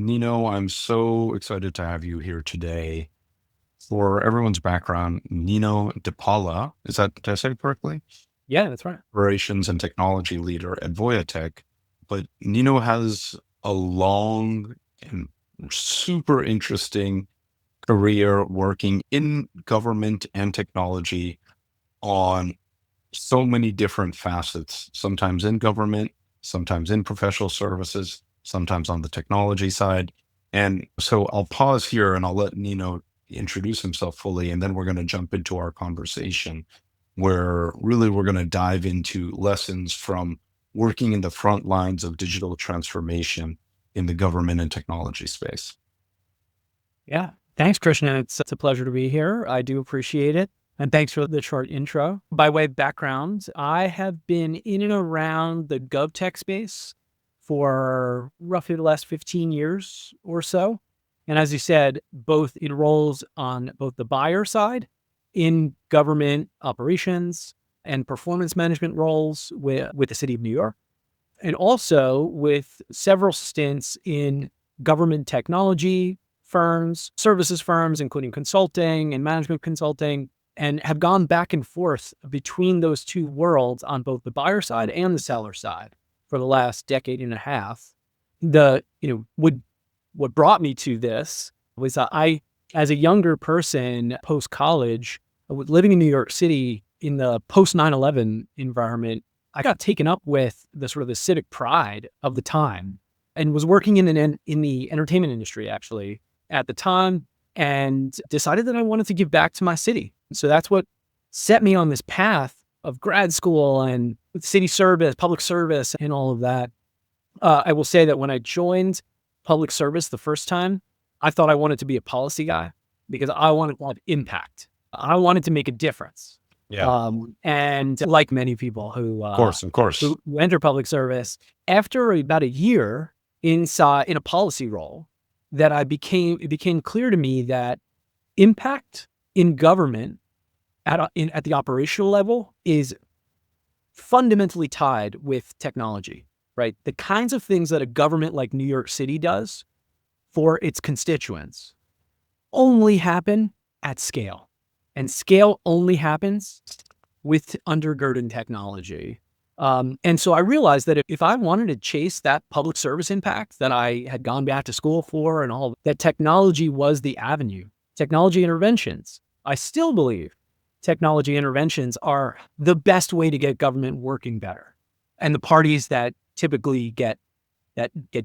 Nino, I'm so excited to have you here today. For everyone's background, Nino DePaola, did I say it correctly? Yeah, that's right. Operations and technology leader at Voyatech. But Nino has a long and super interesting career working in government and technology on so many different facets, sometimes in government, sometimes in professional services, sometimes on the technology side. And so I'll pause here and I'll let Nino introduce himself fully, and then we're going to jump into our conversation where really we're going to dive into lessons from working in the front lines of digital transformation in the government and technology space. Yeah. Thanks, Krishan. It's a pleasure to be here. I do appreciate it. And thanks for the short intro. By way of background, I have been in and around the govtech space for roughly the last 15 years or so. And as you said, both in roles on both the buyer side in government operations and performance management roles with the city of New York, and also with several stints in government technology firms, services firms, including consulting and management consulting, and have gone back and forth between those two worlds on both the buyer side and the seller side for the last decade and a half. What brought me to this was that I, as a younger person post college, living in New York City in the post 9/11 environment, I got taken up with the sort of the civic pride of the time, and was working in the entertainment industry actually at the time, and decided that I wanted to give back to my city. So that's what set me on this path of grad school and city service, public service, and all of that. I will say that when I joined public service the first time, I thought I wanted to be a policy guy because I wanted to have impact. I wanted to make a difference. Yeah, And like many people of course, of course. who enter public service, after about a year inside in a policy role, that it became clear to me that impact in government at the operational level is fundamentally tied with technology, right? The kinds of things that a government like New York City does for its constituents only happen at scale. And scale only happens with undergirding technology. And so I realized that if I wanted to chase that public service impact that I had gone back to school for and all, that technology was the avenue. Technology interventions. I still believe technology interventions are the best way to get government working better. And the parties that typically get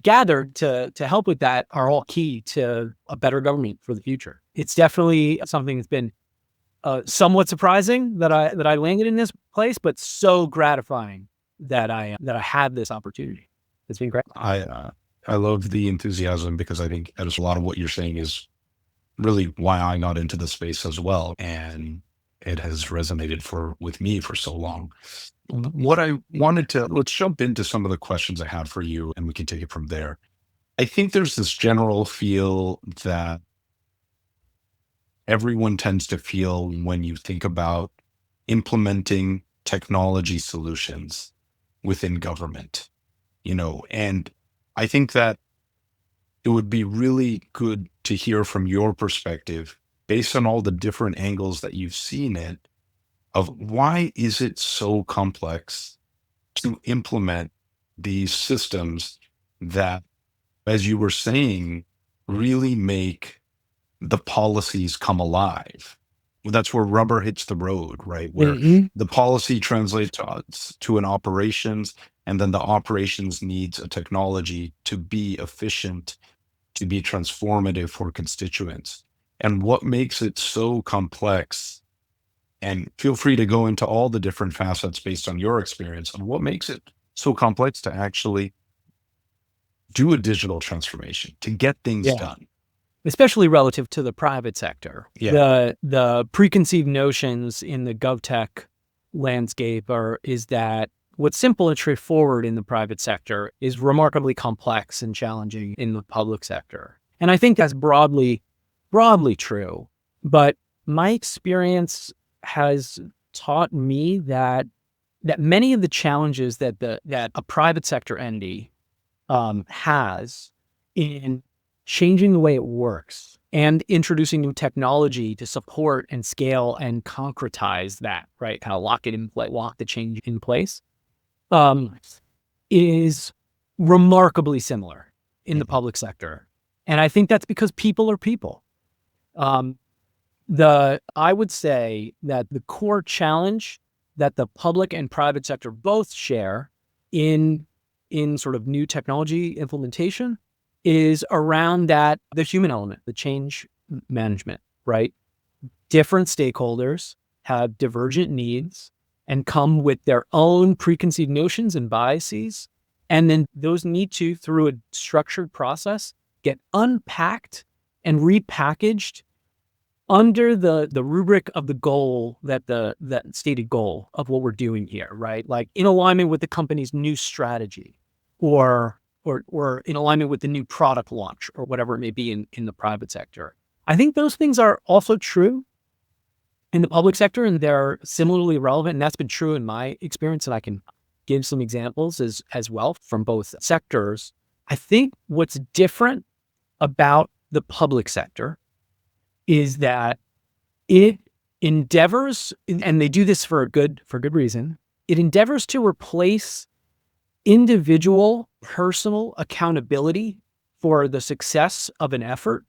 gathered to help with that are all key to a better government for the future. It's definitely something that's been somewhat surprising that I landed in this place, but so gratifying that I had this opportunity. It's been great. I love the enthusiasm because I think that is a lot of what you're saying is really why I got into the space as well. And it has resonated with me for so long. What I wanted to, let's jump into some of the questions I had for you and we can take it from there. I think there's this general feel that everyone tends to feel when you think about implementing technology solutions within government, and I think that it would be really good to hear from your perspective, based on all the different angles that you've seen it, of why is it so complex to implement these systems that, as you were saying, really make the policies come alive. That's where rubber hits the road, right? Where Mm-hmm. the policy translates to an operations, and then the operations needs a technology to be efficient, to be transformative for constituents. And what makes it so complex, and feel free to go into all the different facets based on your experience, and what makes it so complex to actually do a digital transformation, to get things Yeah. done. Especially relative to the private sector. Yeah. The preconceived notions in the GovTech landscape is that what's simple and straightforward in the private sector is remarkably complex and challenging in the public sector. And I think that's broadly true. But my experience has taught me that many of the challenges that a private sector entity has in changing the way it works and introducing new technology to support and scale and concretize that, right? Kind of lock the change in place, is remarkably similar in the public sector. And I think that's because people are people. I would say that the core challenge that the public and private sector both share in sort of new technology implementation is around the human element, the change management, right? Different stakeholders have divergent needs and come with their own preconceived notions and biases. And then those need to, through a structured process, get unpacked and repackaged under the rubric of the goal that stated goal of what we're doing here, right? Like in alignment with the company's new strategy or in alignment with the new product launch or whatever it may be in the private sector. I think those things are also true in the public sector, and they're similarly relevant. And that's been true in my experience. And I can give some examples as well from both sectors. I think what's different about the public sector is that it endeavors, and they do this for good reason, it endeavors to replace individual personal accountability for the success of an effort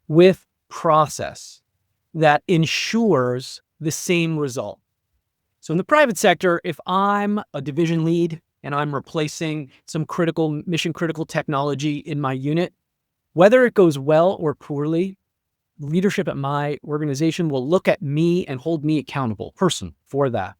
with process that ensures the same result. So in the private sector, if I'm a division lead and I'm replacing some mission critical technology in my unit, whether it goes well or poorly, leadership at my organization will look at me and hold me accountable, for that.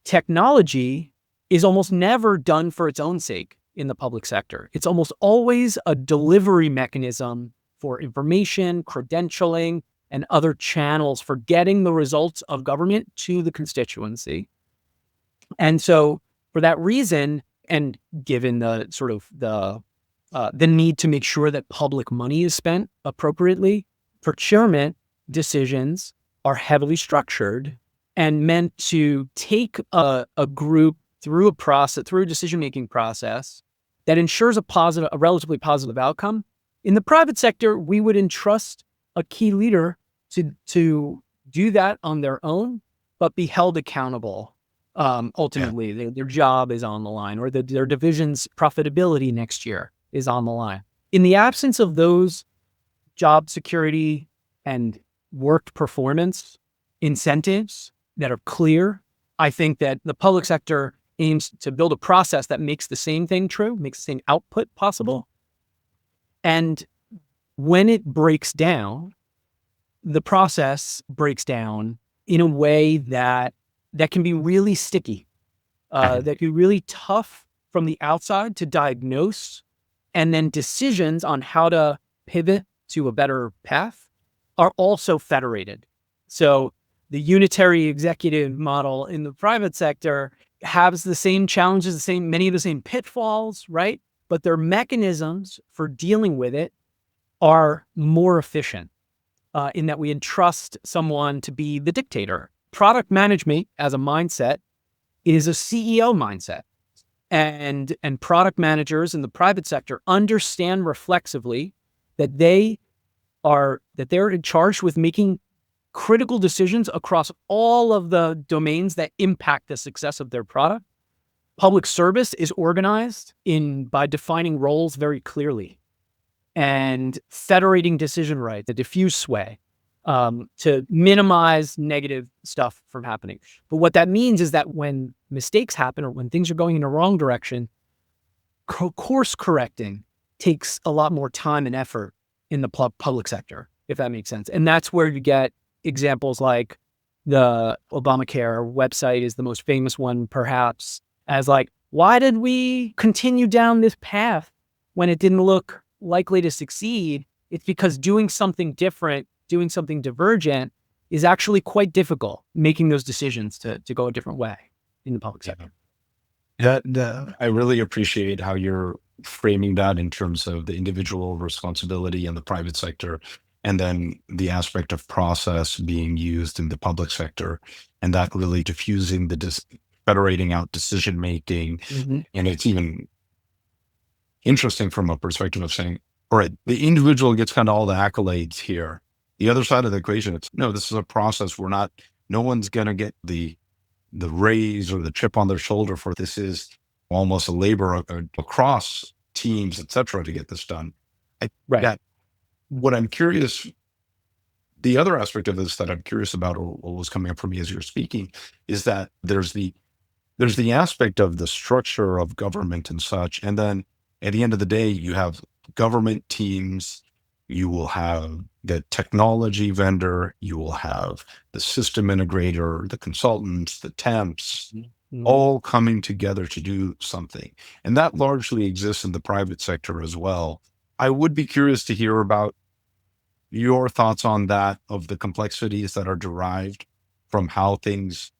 Technology is almost never done for its own sake in the public sector. It's almost always a delivery mechanism for information, credentialing, and other channels for getting the results of government to the constituency. And so for that reason, and given the sort of the need to make sure that public money is spent appropriately, procurement decisions are heavily structured and meant to take a group through a decision-making process that ensures a relatively positive outcome. In the private sector, we would entrust a key leader to do that on their own, but be held accountable. Ultimately, their job is on the line, or their division's profitability next year is on the line. In the absence of those job security and work performance incentives that are clear, I think that the public sector aims to build a process that makes the same thing true, makes the same output possible. And when it breaks down, the process breaks down in a way that can be really sticky, that can be really tough from the outside to diagnose, and then decisions on how to pivot to a better path are also federated. So the unitary executive model in the private sector has the same challenges, many of the same pitfalls, right? But their mechanisms for dealing with it are more efficient in that we entrust someone to be the dictator. Product management as a mindset is a CEO mindset. And product managers in the private sector understand reflexively that they're in charge with making critical decisions across all of the domains that impact the success of their product. Public service is organized by defining roles very clearly and federating decision rights, a diffuse sway, to minimize negative stuff from happening. But what that means is that when mistakes happen or when things are going in the wrong direction, course correcting takes a lot more time and effort in the public sector, if that makes sense. And that's where you get examples like the Obamacare website is the most famous one, perhaps, as like, why did we continue down this path when it didn't look likely to succeed? It's because doing something different, doing something divergent is actually quite difficult, making those decisions to go a different way in the public sector. I really appreciate how you're framing that in terms of the individual responsibility in the private sector, and then the aspect of process being used in the public sector, and that really diffusing federating out decision making. Mm-hmm. And it's even interesting from a perspective of saying, All right. The individual gets kind of all the accolades here. The other side of the equation, it's no, this is a process. No one's going to get the raise or the chip on their shoulder for this is almost a labor across teams, et cetera, to get this done. I Right. that what I'm curious, the other aspect of this that I'm curious about, or what was coming up for me as you're speaking, is that there's the aspect of the structure of government and such. And then at the end of the day, you have government teams, you will have the technology vendor, you will have the system integrator, the consultants, the temps, Mhm. all coming together to do something. And that largely exists in the private sector as well. I would be curious to hear about your thoughts on that, of the complexities that are derived from how things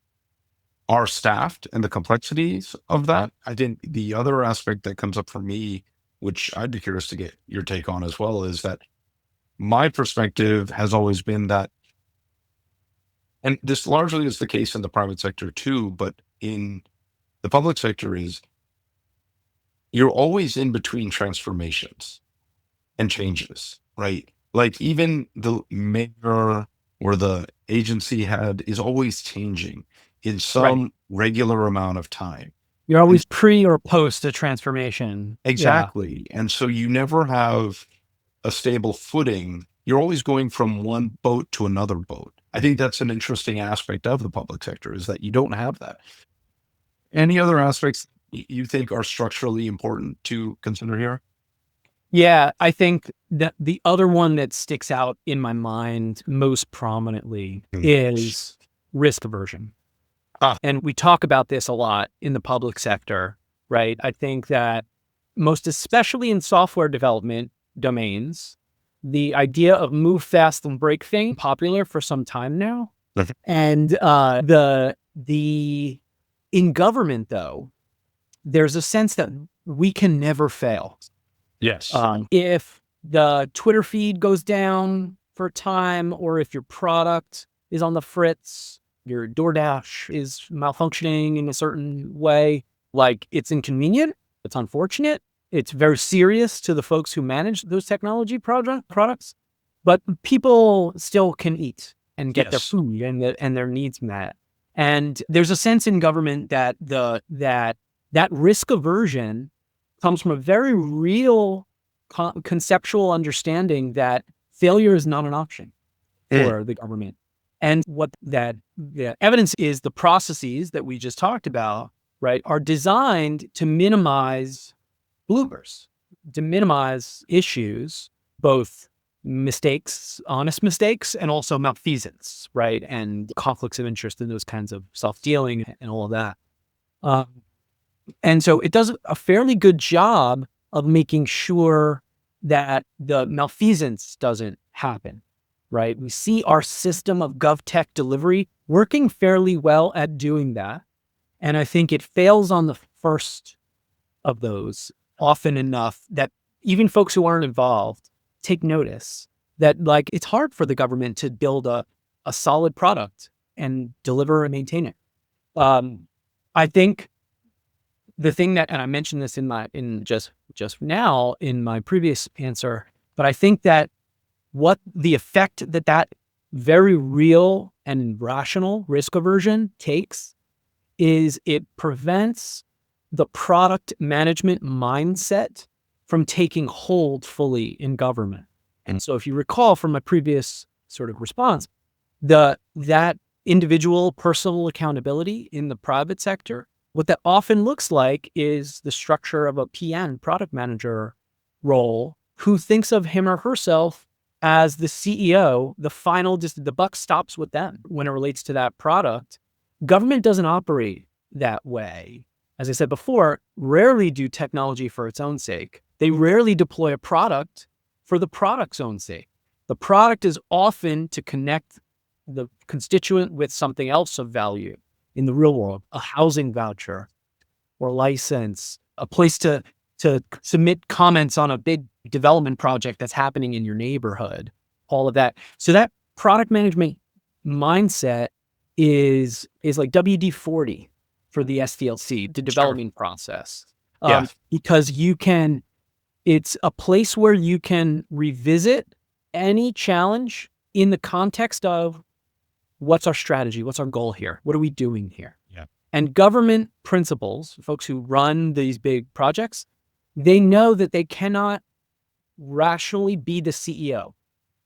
are staffed and the complexities of that. I think the other aspect that comes up for me, which I'd be curious to get your take on as well, is that my perspective has always been that, and this largely is the case in the private sector too, but in the public sector, is you're always in between transformations and changes, right? Like even the mayor or the agency head is always changing in Right. some regular amount of time. You're And always pre or post a transformation. Yeah. exactly. And so you never have a stable footing. You're always going from one boat to another boat. I think that's an interesting aspect of the public sector, is that you don't have that. Any other aspects you think are structurally important to consider here? Yeah. I think that the other one that sticks out in my mind most prominently Hmm. is risk aversion. Ah, And we talk about this a lot in the public sector, right? I think that most especially in software development domains, the idea of move fast and break thing popular for some time now. mhm. And the in government though, there's a sense that we can never fail. Yes. If the Twitter feed goes down for a time, or if your product is on the fritz, your DoorDash is malfunctioning in a certain way, like it's inconvenient, it's unfortunate, it's very serious to the folks who manage those technology products, but people still can eat and get their Yes. food and their needs met. And there's a sense in government that that risk aversion comes from a very real conceptual understanding that failure is not an option Mm. for the government. And what that the evidence is, the processes that we just talked about, right, are designed to minimize bloopers, to minimize issues, both mistakes, honest mistakes, and also malfeasance, right, and conflicts of interest and those kinds of self-dealing and all of that. Um, and so it does a fairly good job of making sure that the malfeasance doesn't happen, right? We see our system of GovTech delivery working fairly well at doing that. And I think it fails on the first of those often enough that even folks who aren't involved take notice that, like, it's hard for the government to build a solid product and deliver and maintain it. I think the thing that, and I mentioned this in just now in my previous answer, but I think that what the effect that very real and rational risk aversion takes is it prevents the product management mindset from taking hold fully in government. And so if you recall from my previous sort of response, that individual personal accountability in the private sector, what that often looks like is the structure of a PM, product manager role, who thinks of him or herself as the CEO. The buck stops with them when it relates to that product. Government doesn't operate that way. As I said before, rarely do technology for its own sake. They rarely deploy a product for the product's own sake. The product is often to connect the constituent with something else of value in the real world, a housing voucher or license, a place to submit comments on a big development project that's happening in your neighborhood, all of that. So that product management mindset is like WD-40 for the SDLC, the Sure. development process, Yeah. because you can It's a place where you can revisit any challenge in the context of what's our strategy? What's our goal here? What are we doing here? Yeah. And government principals, folks who run these big projects, they know that they cannot rationally be the CEO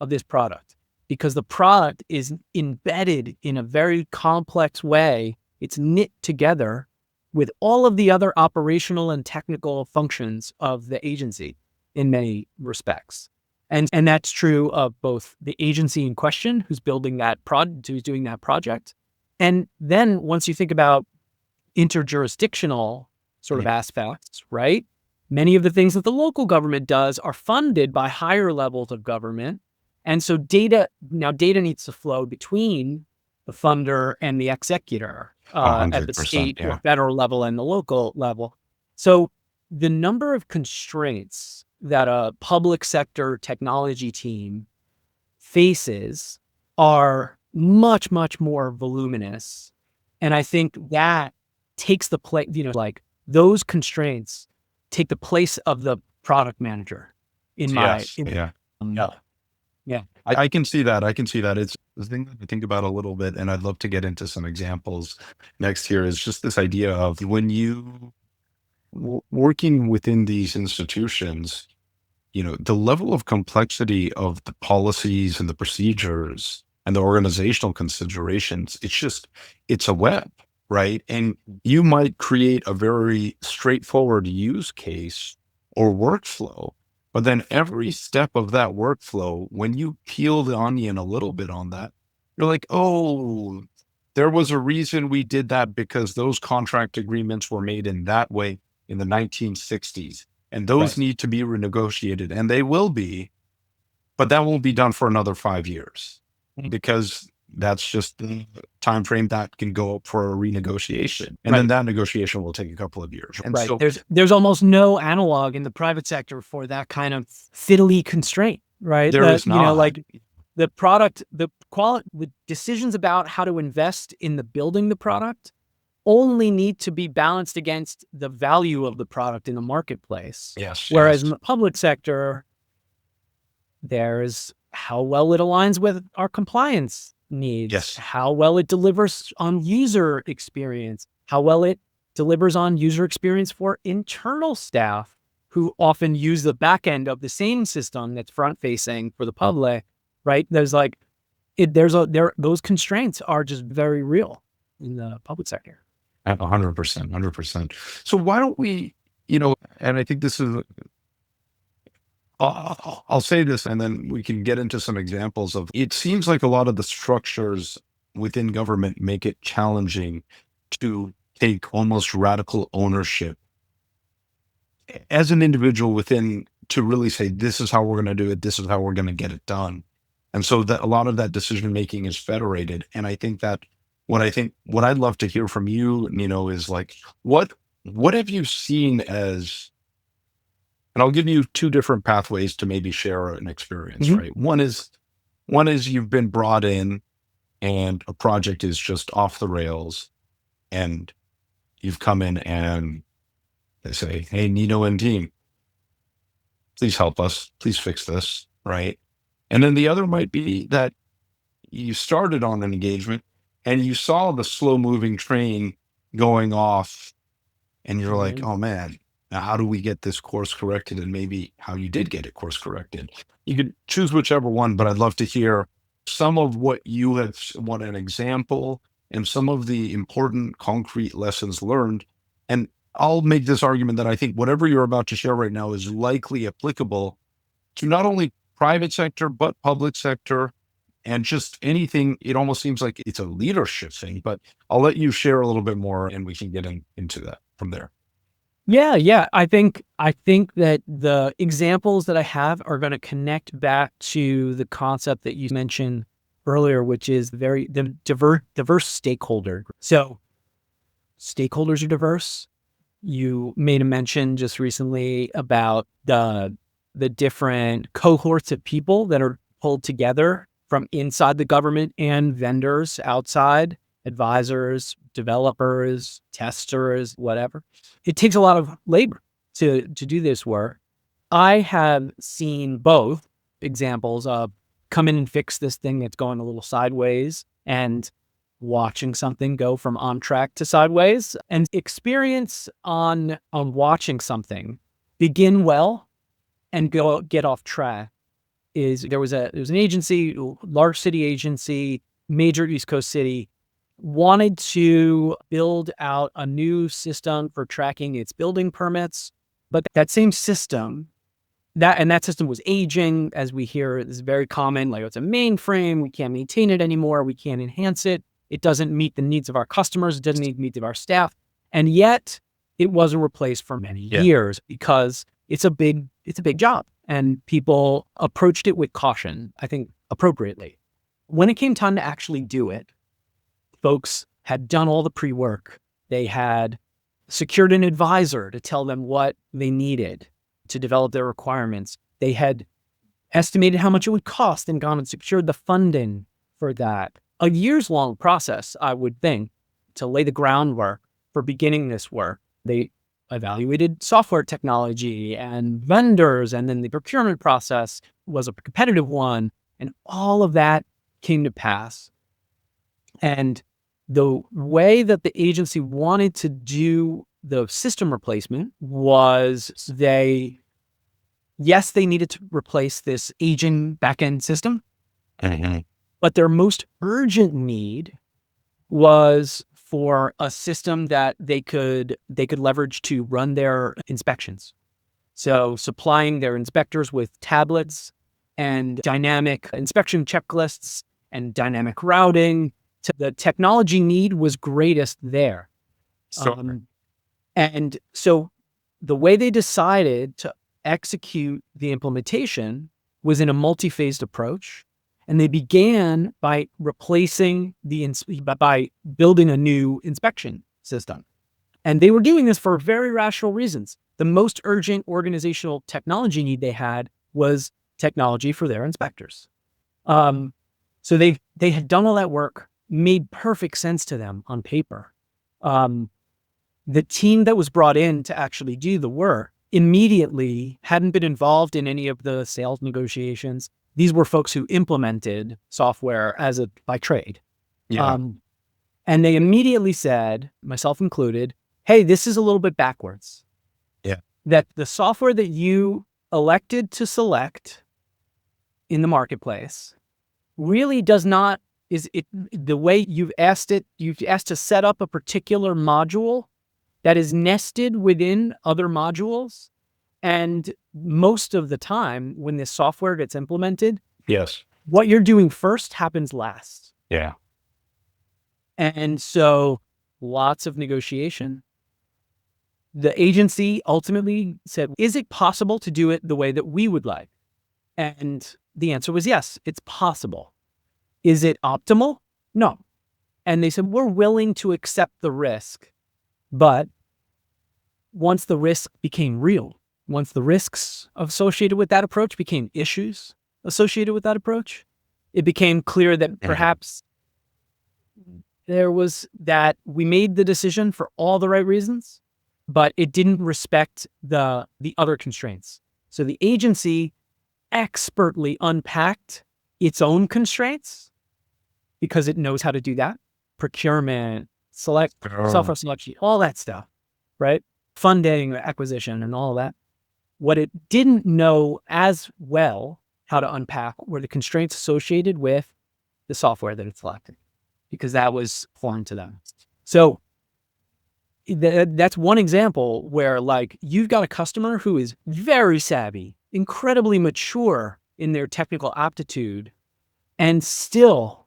of this product because the product is embedded in a very complex way. It's knit together with all of the other operational and technical functions of the agency in many respects. And that's true of both the agency in question who's building that who's doing that project. And then once you think about interjurisdictional sort of aspects, right? Many of the things that the local government does are funded by higher levels of government. And so data needs to flow between the funder and the executor at the 100%. state or Yeah. federal level and the local level. So the number of constraints that a public sector technology team faces are much, much more voluminous. And I think that takes the place, like those constraints take the place of the product manager Yes. Yeah. yeah. Yeah. I can see that. I can see that. It's the thing that I think about a little bit, and I'd love to get into some examples next here is just this idea of when you working within these institutions, the level of complexity of the policies and the procedures and the organizational considerations, it's a web, right? And you might create a very straightforward use case or workflow, but then every step of that workflow, when you peel the onion a little bit on that, you're like, oh, there was a reason we did that because those contract agreements were made in that way in the 1960s. And those Right. need to be renegotiated, and they will be, but that won't be done for another 5 years because that's just the time frame that can go up for a renegotiation. And then Right. that negotiation will take a couple of years. And Right. so There's almost no analog in the private sector for that kind of fiddly constraint, right? there That, is not. like the product, the quality, the decisions about how to invest in the building the product only need to be balanced against the value of the product in the marketplace. Yes, Whereas yes, in the public sector, there's how well it aligns with our compliance needs, yes. how well it delivers on user experience, how well it delivers on user experience for internal staff who often use the back end of the same system that's front facing for the public, right? There's like, those constraints are just very real in the public sector. At 100%, 100%. So why don't we, and I think this is, I'll say this and then we can get into some examples of it seems like a lot of the structures within government make it challenging to take almost radical ownership as an individual within to really say, this is how we're going to do it. This is how we're going to get it done. And so that a lot of that decision making is federated. And I think that what I'd love to hear from you, is like, what have you seen as, and I'll give you two different pathways to maybe share an experience, Mhm. right? One is you've been brought in and a project is just off the rails and you've come in and they say, hey, Nino and team, please help us, please fix this, right? And then the other might be that you started on an engagement and you saw the slow moving train going off and you're like, Mhm. oh man, now how do we get this course corrected? And maybe how you did get it course corrected. You could choose whichever one, but I'd love to hear some of what you have, what an example and some of the important concrete lessons learned. And I'll make this argument that I think whatever you're about to share right now is likely applicable to not only private sector, but public sector and just anything. It almost seems like it's a leadership thing, but I'll let you share a little bit more and we can get into that from there. Yeah, yeah. I think that the examples that I have are going to connect back to the concept that you mentioned earlier, which is the diverse stakeholder. So stakeholders are diverse. You made a mention just recently about the different cohorts of people that are pulled together from inside the government and vendors outside, advisors, developers, testers, whatever. It takes a lot of labor to do this work. I have seen both examples of come in and fix this thing that's going a little sideways, and watching something go from on track to sideways. And experience on watching something begin well and get off track is there was an agency, large city agency, major East Coast city, wanted to build out a new system for tracking its building permits. But that same system, that system was aging, as we hear is very common. Like, it's a mainframe, we can't maintain it anymore, we can't enhance it. It doesn't meet the needs of our customers, it doesn't meet the needs of our staff. And yet it wasn't replaced for many years because it's a big job. And people approached it with caution, I think appropriately. When it came time to actually do it, folks had done all the pre-work. They had secured an advisor to tell them what they needed to develop their requirements. They had estimated how much it would cost and gone and secured the funding for that. A years-long process, I would think, to lay the groundwork for beginning this work. They evaluated software technology and vendors, and then the procurement process was a competitive one, and all of that came to pass. And the way that the agency wanted to do the system replacement was they needed to replace this aging backend system, but their most urgent need was for a system that they could leverage to run their inspections. So supplying their inspectors with tablets and dynamic inspection checklists and dynamic routing. The technology need was greatest there. And so the way they decided to execute the implementation was in a multi-phased approach. And they began by replacing by building a new inspection system. And they were doing this for very rational reasons. The most urgent organizational technology need they had was technology for their inspectors. So they had done all that work, made perfect sense to them on paper. The team that was brought in to actually do the work immediately hadn't been involved in any of the sales negotiations. These were folks who implemented software by trade. And they immediately said, myself included, hey, this is a little bit backwards. That the software that you elected to select in the marketplace really does not, the way you've asked to set up a particular module that is nested within other modules. And most of the time when this software gets implemented, what you're doing first happens last. And so lots of negotiation. The agency ultimately said, is it possible to do it the way that we would like? And the answer was yes, it's possible. Is it optimal? No. And they said, we're willing to accept the risk. But once the risk became real, once the risks associated with that approach became issues associated with that approach, it became clear that perhaps there was that we made the decision for all the right reasons, but it didn't respect the other constraints. So the agency expertly unpacked its own constraints because it knows how to do that. Procurement, software selection, all that stuff, right? Funding, acquisition, and all of that. What it didn't know as well how to unpack were the constraints associated with the software that it selected, because that was foreign to them. So that's one example where, like, you've got a customer who is very savvy, incredibly mature in their technical aptitude, and still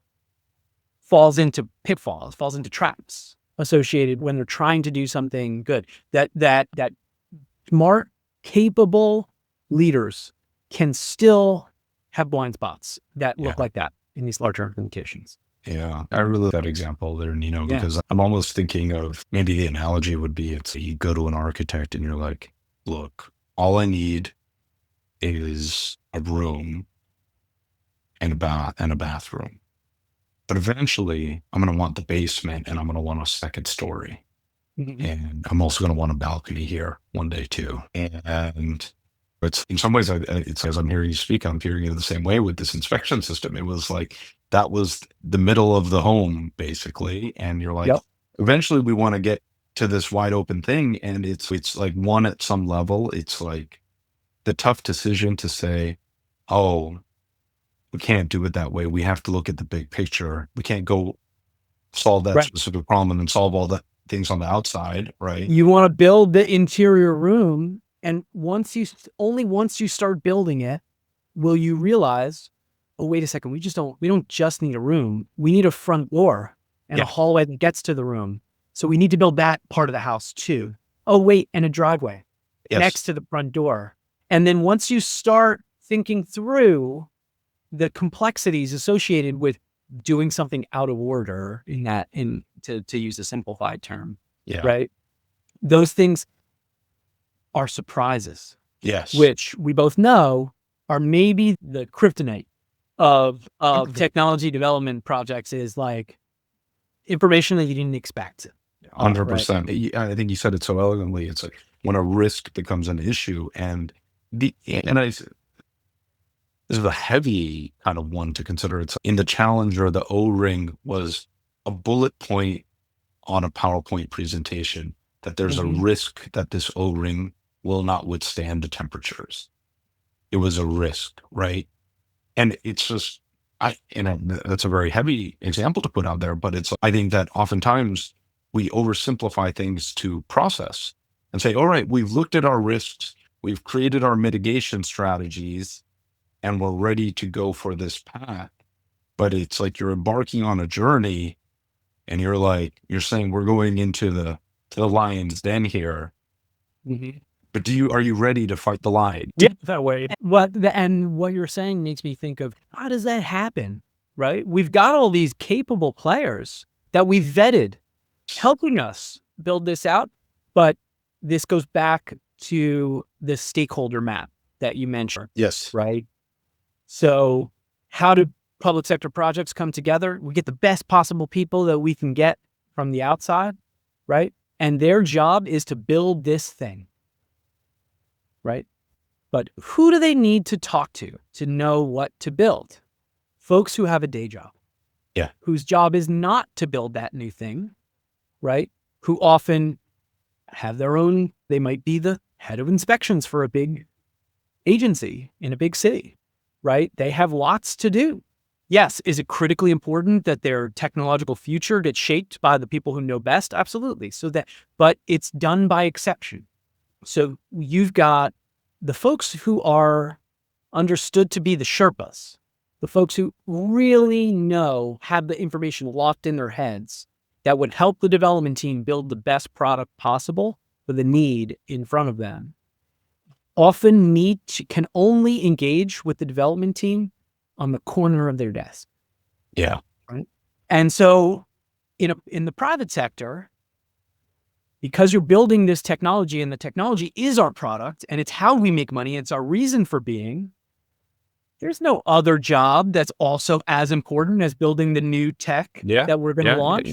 falls into pitfalls, falls into traps associated when they're trying to do something good. That smart, capable leaders can still have blind spots that look like that in these larger implementations. Yeah, I really like that example there, Nino, because I'm almost thinking of, maybe the analogy would be, it's you go to an architect and you're like, look, all I need is a room and a bathroom. But eventually I'm going to want the basement, and I'm going to want a second story. And I'm also going to want a balcony here one day too. And It's in some ways, it's as I'm hearing you speak, I'm hearing it the same way with this inspection system. It was like that was the middle of the home, basically. And you're like, Yep. eventually we want to get to this wide open thing. And it's like one at some level, it's like the tough decision to say, oh, we can't do it that way. We have to look at the big picture. We can't go solve that Right. specific problem and then solve all the things on the outside, right? You want to build the interior room. And only once you start building it, will you realize, oh, wait a second, we don't just need a room. We need a front door and a Yeah. hallway that gets to the room. So we need to build that part of the house too. Oh, wait, and a driveway Yes. next to the front door. And then once you start thinking through the complexities associated with doing something out of order to use a simplified term, Yeah. right? Those things are surprises, Yes. which we both know are maybe the kryptonite of technology development projects, is like information that you didn't expect. 100%. I think you said it so elegantly. It's like when a risk becomes an issue, and this is a heavy kind of one to consider. It's in the Challenger, the O-ring was a bullet point on a PowerPoint presentation that there's a risk that this O-ring will not withstand the temperatures. It was a risk, right? And it's just, that's a very heavy example to put out there, but I think that oftentimes we oversimplify things to process and say, all right, we've looked at our risks, we've created our mitigation strategies, and we're ready to go for this path. But it's like you're embarking on a journey and you're saying we're going into the lion's den here. But are you ready to fight the lion? Yeah, that way. And what you're saying makes me think of, how does that happen, right? We've got all these capable players that we've vetted helping us build this out. But this goes back to the stakeholder map that you mentioned, Yes. right? So how do public sector projects come together? We get the best possible people that we can get from the outside, right? And their job is to build this thing, right? But who do they need to talk to know what to build? Folks who have a day job. Yeah. Whose job is not to build that new thing, right? Who often have their own, they might be the head of inspections for a big agency in a big city, right? They have lots to do. Yes, is it critically important that their technological future gets shaped by the people who know best? Absolutely. But it's done by exception. So you've got the folks who are understood to be the Sherpas, the folks who really have the information locked in their heads that would help the development team build the best product possible for the need in front of them. Often can only engage with the development team on the corner of their desk. Yeah. Right. And so in the private sector, because you're building this technology and the technology is our product and it's how we make money, it's our reason for being, there's no other job that's also as important as building the new tech that we're going to launch,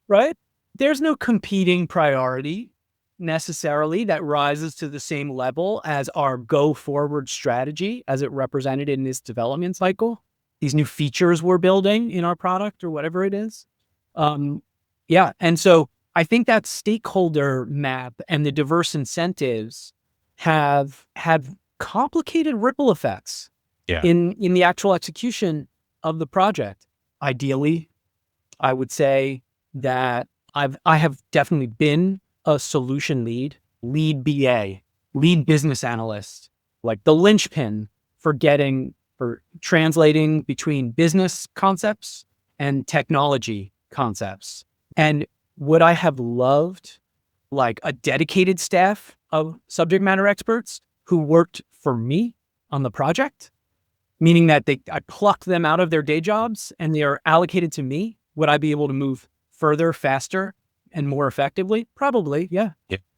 right? There's no competing priority necessarily that rises to the same level as our go forward strategy as it represented in this development cycle, these new features we're building in our product or whatever it is. And so I think that stakeholder map and the diverse incentives have complicated ripple effects in the actual execution of the project. Ideally, I would say that I have definitely been a solution lead BA, lead business analyst, like the linchpin for translating between business concepts and technology concepts. And would I have loved like a dedicated staff of subject matter experts who worked for me on the project, meaning that I plucked them out of their day jobs and they are allocated to me? Would I be able to move further, faster, and more effectively? Probably, yeah.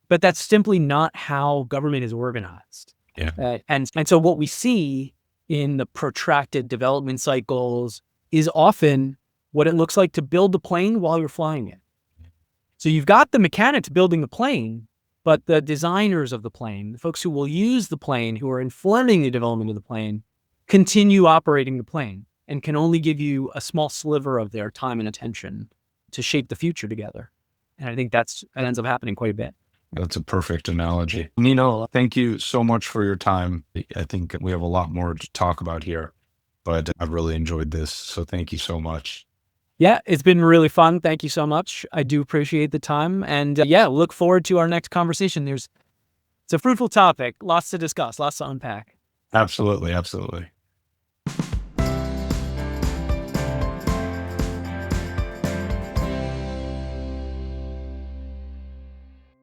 But that's simply not how government is organized. And so what we see in the protracted development cycles is often what it looks like to build the plane while you're flying it. So you've got the mechanics building the plane, but the designers of the plane, the folks who will use the plane, who are informing the development of the plane, continue operating the plane and can only give you a small sliver of their time and attention to shape the future together. And I think that ends up happening quite a bit. That's a perfect analogy. Nino, thank you so much for your time. I think we have a lot more to talk about here, but I've really enjoyed this. So thank you so much. Yeah, it's been really fun. Thank you so much. I do appreciate the time. And yeah, look forward to our next conversation. It's a fruitful topic, lots to discuss, lots to unpack. Absolutely. Absolutely.